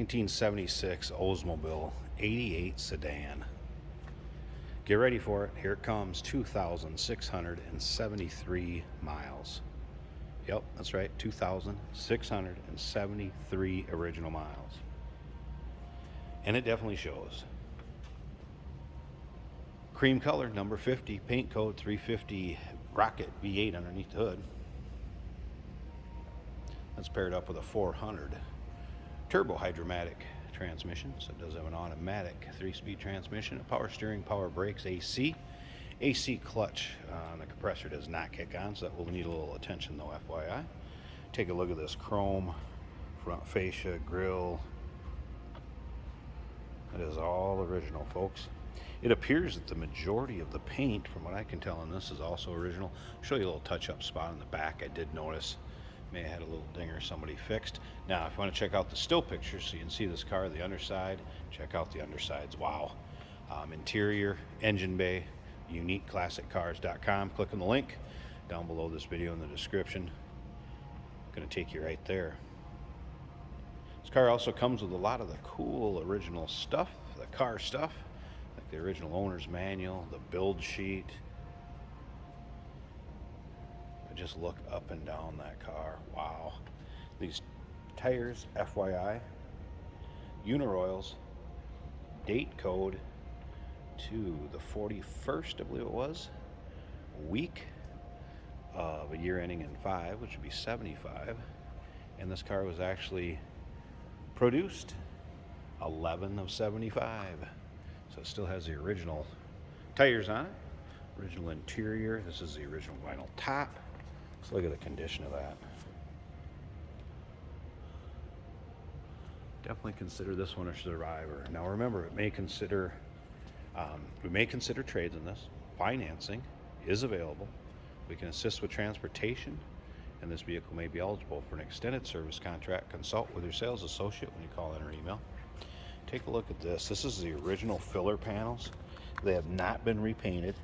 1976 Oldsmobile 88 Sedan. Get ready for it. Here it comes. 2,673 miles. Yep, that's right. 2,673 original miles. And it definitely shows. Cream color, number 50, paint code 350 Rocket V8 underneath the hood. That's paired up with a 400 turbo hydromatic transmission, so it does have an automatic 3-speed transmission, a power steering, power brakes, AC clutch on the compressor does not kick on, so that will need a little attention though, FYI. Take a look at this chrome front fascia, grille. It is all original, folks. It appears that the majority of the paint, from what I can tell on this, is also original. I'll show you a little touch-up spot on the back. I did notice may have had a little dinger somebody fixed. Now, if you want to check out the still pictures so you can see this car, the underside, check out the undersides. Wow. Interior, engine bay, uniqueclassiccars.com. Click on the link down below this video in the description. Going to take you right there. This car also comes with a lot of the cool original stuff, the car stuff, like the original owner's manual, the build sheet. Just look up and down that car. Wow. These tires, FYI, Uniroyals, date code to the 41st, I believe it was, week of a year ending in 5, which would be 75. And this car was actually produced 11 of 75. So it still has the original tires on it, original interior. This is the original vinyl top. Let's look at the condition of that. Definitely consider this one a survivor. Now remember, we may consider trades in this. Financing is available. We can assist with transportation, and this vehicle may be eligible for an extended service contract. Consult with your sales associate when you call in or email. Take a look at this. This is the original filler panels. They have not been repainted.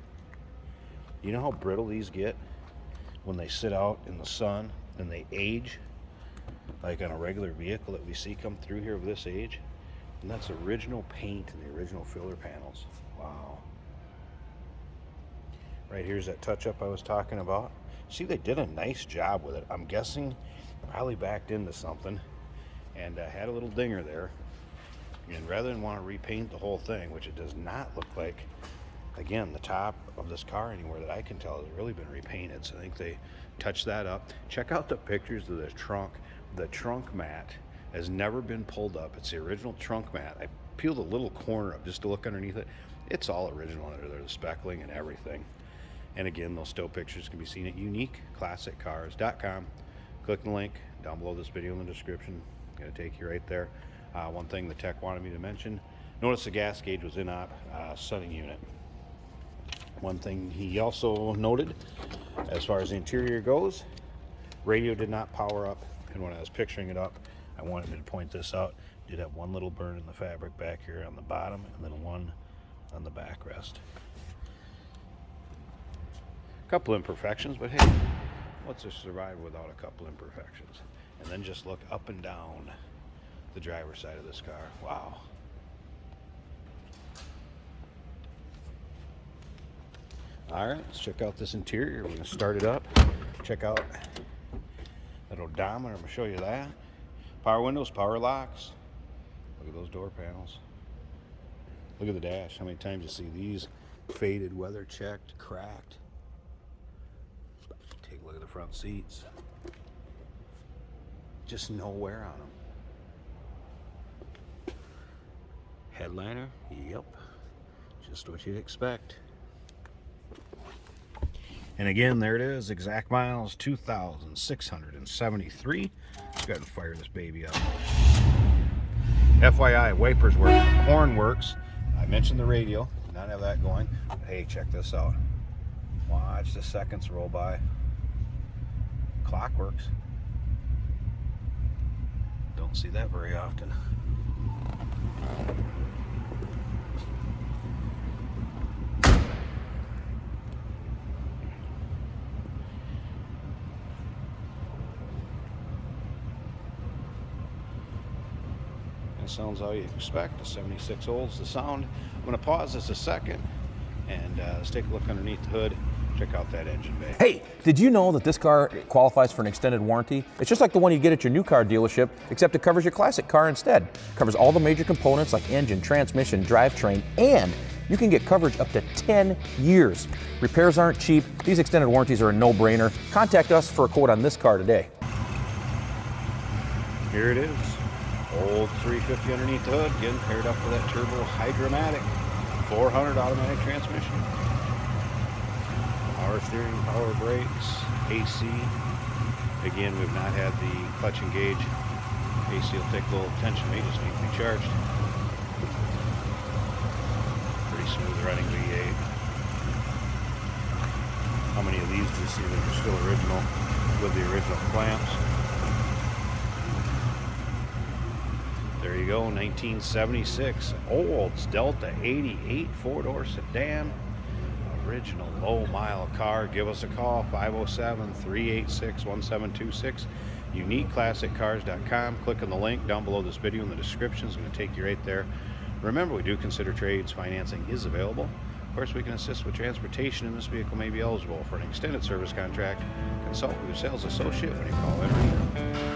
You know how brittle these get when they sit out in the sun and they age, like on a regular vehicle that we see come through here of this age? And that's original paint and the original filler panels. Wow. Right here's that touch-up I was talking about. See, they did a nice job with it. I'm guessing probably backed into something and had a little dinger there. And rather than want to repaint the whole thing, which it does not look like, again, the top of this car anywhere that I can tell has really been repainted. So I think they touched that up. Check out the pictures of the trunk. The trunk mat has never been pulled up. It's the original trunk mat. I peeled a little corner up just to look underneath it. It's all original under there, the speckling and everything. And again, those still pictures can be seen at uniqueclassiccars.com. Click the link down below this video in the description. Going to take you right there. One thing the tech wanted me to mention, notice the gas gauge was in op, setting unit. One thing he also noted, as far as the interior goes, radio did not power up, and when I was picturing it up, I wanted to point this out. It did have one little burn in the fabric back here on the bottom, and then one on the backrest. A couple imperfections, but hey, what's a survive without a couple imperfections? And then just look up and down the driver's side of this car. Wow. All right, let's check out this interior. We're going to start it up. Check out that odometer. I'm going to show you that. Power windows, power locks. Look at those door panels. Look at the dash. How many times you see these faded, weather checked, cracked. Take a look at the front seats. Just no wear on them. Headliner, yep. Just what you'd expect. And again, there it is, exact miles, 2,673. Let's go ahead and fire this baby up. FYI, wipers work, horn works. I mentioned the radio, did not have that going. But hey, check this out. Watch the seconds roll by. Clock works. Don't see that very often. sounds how you expect. A 76 Olds the sound. I'm going to pause this a second and let's take a look underneath the hood. Check out that engine bay. Hey, did you know that this car qualifies for an extended warranty? It's just like the one you get at your new car dealership, except it covers your classic car instead. It covers all the major components like engine, transmission, drivetrain, and you can get coverage up to 10 years. Repairs aren't cheap. These extended warranties are a no-brainer. Contact us for a quote on this car today. Here it is. Old 350 underneath the hood, getting paired up with that turbo hydromatic 400 automatic transmission. Power steering, power brakes, AC. Again, we've not had the clutch engage. AC will take a little attention. May just need to be charged. Pretty smooth running V8. How many of these do you see that are still original with the original clamps? There you go, 1976 Olds Delta 88 four-door sedan. Original low mile car. Give us a call, 507-386-1726. UniqueClassicCars.com. Click on the link down below this video in the description. It's going to take you right there. Remember, we do consider trades. Financing is available. Of course, we can assist with transportation, and this vehicle may be eligible for an extended service contract. Consult with your sales associate when you call in.